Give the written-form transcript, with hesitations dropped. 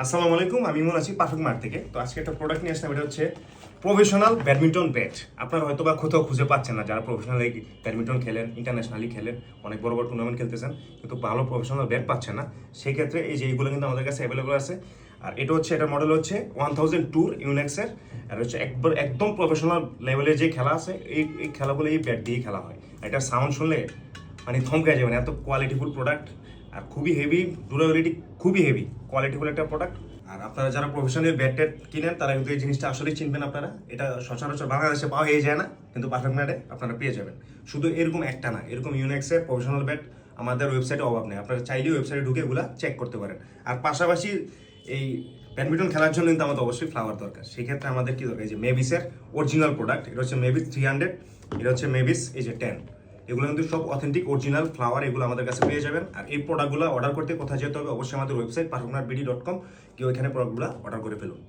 আসসালামু আলাইকুম, আমি ইমন আছি পারফেক্ট মার্ট থেকে। তো আজকে একটা প্রোডাক্ট নিয়ে আসলাম, এটা হচ্ছে প্রফেশনাল ব্যাডমিন্টন ব্যাট। আপনারা হয়তো বা কোথাও খুঁজে পাচ্ছেন না, যারা প্রফেশনাল ব্যাডমিন্টন খেলেন, ইন্টারন্যাশনালি খেলেন, অনেক বড় বড় টুর্নামেন্ট খেলতেছেন, কিন্তু ভালো প্রফেশনাল ব্যাট পাচ্ছেন না। সেই ক্ষেত্রে এই যে এইগুলো কিন্তু আমাদের কাছে অ্যাভেলেবল আছে। আর এটা হচ্ছে, এটার মডেল হচ্ছে 1002 ইউনেক্সের। আর হচ্ছে একদম প্রফেশনাল লেভেলের যে খেলা আছে, এই খেলাগুলো এই ব্যাট দিয়েই খেলা হয়। এটা সাউন্ড শুনলে মানে থমকে যাবেন, এত কোয়ালিটিফুল প্রোডাক্ট। আর খুবই হেভি, ডিউরেবিলিটি খুবই হেভি, কোয়ালিটিফুল একটা প্রোডাক্ট। আর আপনারা যারা প্রফেশনাল ব্যাট ট্যাট কিনেন, তারা কিন্তু এই জিনিসটা আসলেই চিনবেন। আপনারা এটা সচরাচর বাংলাদেশে পাওয়া যায় না, কিন্তু পারফেক্ট ম্যাটে আপনারা পেয়ে যাবেন। শুধু এরকম একটা না, এরকম ইউনেক্সের প্রফেশনাল ব্যাট আমাদের ওয়েবসাইটে অভাব নেই। আপনারা চাইলেও ওয়েবসাইটে ঢুকে এগুলা চেক করতে পারেন। আর পাশাপাশি এই ব্যাডমিন্টন খেলার জন্য কিন্তু আমাদের অবশ্যই ফ্লাওয়ার দরকার। সেক্ষেত্রে আমাদের কি দরকার, এই যে মেভিসের অরিজিনাল প্রোডাক্ট, এটা হচ্ছে মেভিস 300, এটা হচ্ছে মেভিস এই যে 10। এগুলো কিন্তু সব অথেন্টিক অরিজিনাল ফ্লাওয়ার, এগুলো আমাদের কাছে পেয়ে যাবেন। আর এই প্রোডাক্টগুলো অর্ডার করতে কোথায় যেতে হবে, অবশ্যই আমাদের ওয়েবসাইট perfectmartbd.com, কেউ এখানে প্রোডাক্টগুলো অর্ডার করে ফেলুন।